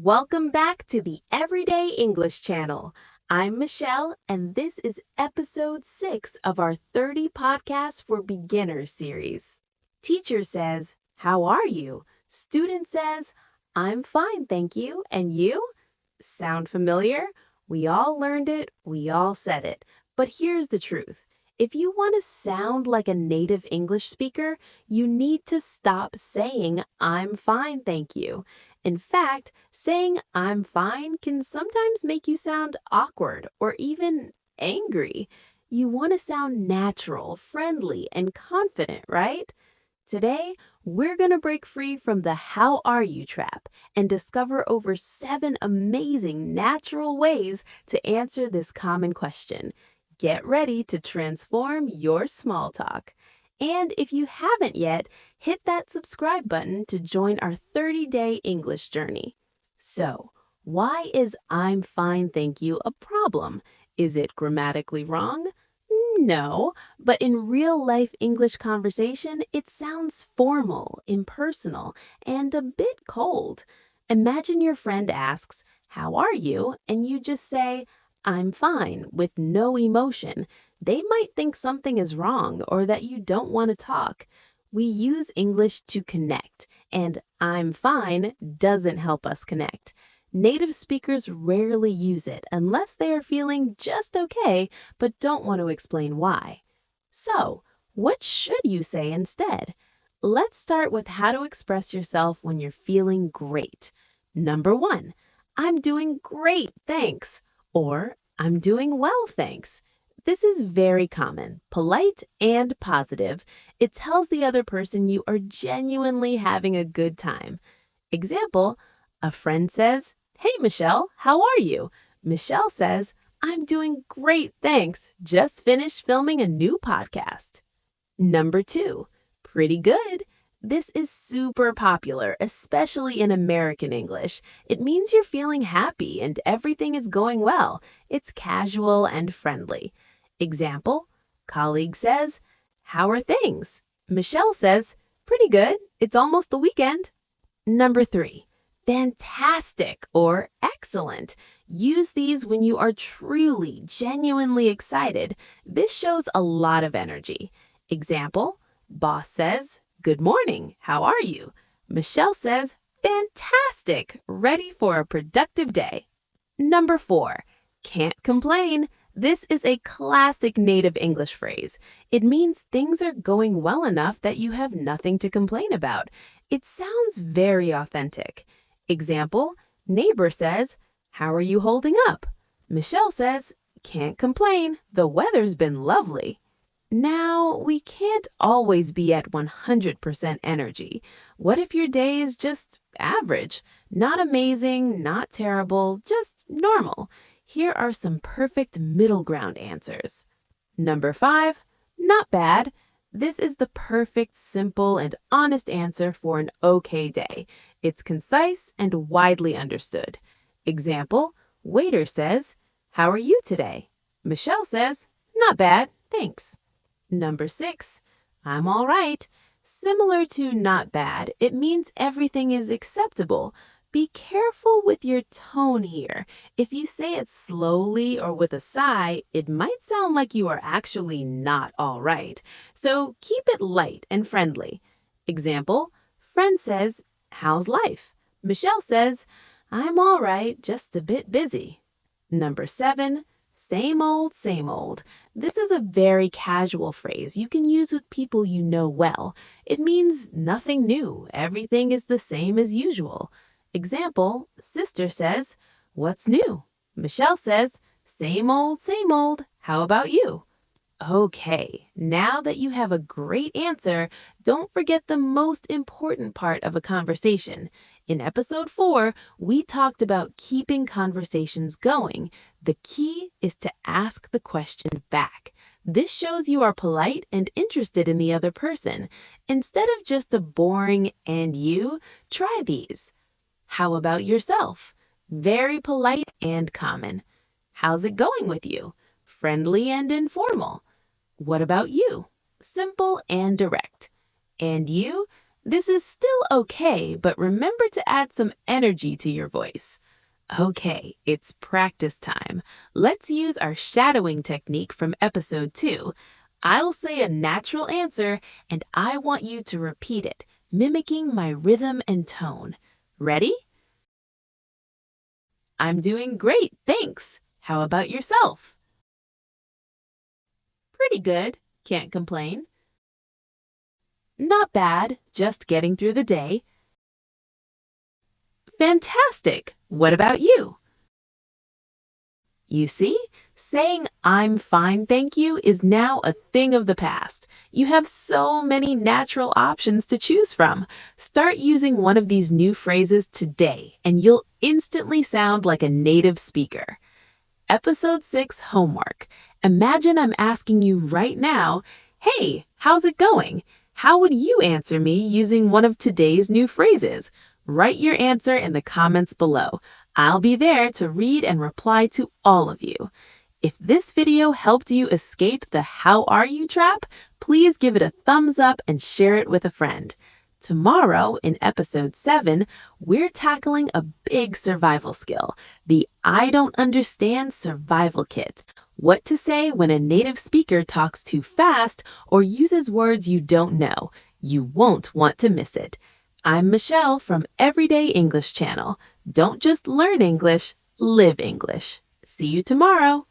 Welcome back to the Everyday English Channel. I'm Michelle, and this is episode 6 of our 30 Podcasts for Beginners series. Teacher says, "How are you?" Student says, "I'm fine, thank you. And you?" Sound familiar? We all learned it, we all said it. But here's the truth. If you want to sound like a native English speaker, you need to stop saying, "I'm fine, thank you." In fact, saying "I'm fine" can sometimes make you sound awkward or even angry. You want to sound natural, friendly, and confident, right? Today, we're going to break free from the "how are you" trap and discover over 7 amazing natural ways to answer this common question. Get ready to transform your small talk. And if you haven't yet, hit that subscribe button to join our 30-day English journey. So, why is "I'm fine, thank you" a problem? Is it grammatically wrong? No, but in real-life English conversation, it sounds formal, impersonal, and a bit cold. Imagine your friend asks, "How are you?" and you just say, "I'm fine," with no emotion. They might think something is wrong or that you don't want to talk. We use English to connect, and "I'm fine" doesn't help us connect. Native speakers rarely use it unless they are feeling just okay but don't want to explain why. So, what should you say instead? Let's start with how to express yourself when you're feeling great. Number 1, "I'm doing great, thanks," or "I'm doing well, thanks." This is very common, polite, and positive. It tells the other person you are genuinely having a good time. Example, a friend says, "Hey Michelle, how are you?" Michelle says, "I'm doing great, thanks. Just finished filming a new podcast." Number 2, pretty good. This is super popular, especially in American English. It means you're feeling happy and everything is going well. It's casual and friendly. Example, colleague says, "How are things?" Michelle says, "Pretty good. It's almost the weekend." Number 3, fantastic or excellent. Use these when you are truly, genuinely excited. This shows a lot of energy. Example, boss says, "Good morning, how are you?" Michelle says, "Fantastic, ready for a productive day." Number 4, can't complain. This is a classic native English phrase. It means things are going well enough that you have nothing to complain about. It sounds very authentic. Example, neighbor says, "How are you holding up?" Michelle says, "Can't complain. The weather's been lovely." Now, we can't always be at 100% energy. What if your day is just average? Not amazing, not terrible, just normal. Here are some perfect middle ground answers. Number 5, not bad. This is the perfect, simple, and honest answer for an okay day. It's concise and widely understood. Example, waiter says, "How are you today?" Michelle says, "Not bad, thanks." Number 6, I'm all right. Similar to not bad, it means everything is acceptable. Be careful with your tone here. If you say it slowly or with a sigh, it might sound like you are actually not all right. So keep it light and friendly. Example, friend says, "How's life?" Michelle says, "I'm all right, just a bit busy." Number 7, same old, same old. This is a very casual phrase you can use with people you know well. It means nothing new. Everything is the same as usual. Example, sister says, "What's new?" Michelle says, same old, same old. How about you?" Okay, now that you have a great answer, don't forget the most important part of a conversation. In episode 4, we talked about keeping conversations going. The key is to ask the question back. This shows you are polite and interested in the other person. Instead of just a boring "and you," try these. How about yourself? Very polite and common. How's it going with you? Friendly and informal. What about you? Simple and direct. And you? This is still okay, but remember to add some energy to your voice. Okay, it's practice time. Let's use our shadowing technique from episode 2. I'll say a natural answer, and I want you to repeat it, mimicking my rhythm and tone. Ready? I'm doing great, thanks. How about yourself? Pretty good, can't complain. Not bad, just getting through the day. Fantastic! What about you? You see, saying I'm fine, thank you is now a thing of the past. You have so many natural options to choose from. Start using one of these new phrases today, and you'll instantly sound like a native speaker. Episode 6 homework. Imagine I'm asking you right now, hey, how's it going? How would you answer me using one of today's new phrases? Write your answer in the comments below. I'll be there to read and reply to all of you. If this video helped you escape the how are you trap, please give it a thumbs up and share it with a friend. Tomorrow, in episode 7, we're tackling a big survival skill, the I don't understand survival kit. What to say when a native speaker talks too fast or uses words you don't know. You won't want to miss it. I'm Michelle from Everyday English Channel. Don't just learn English, live English. See you tomorrow.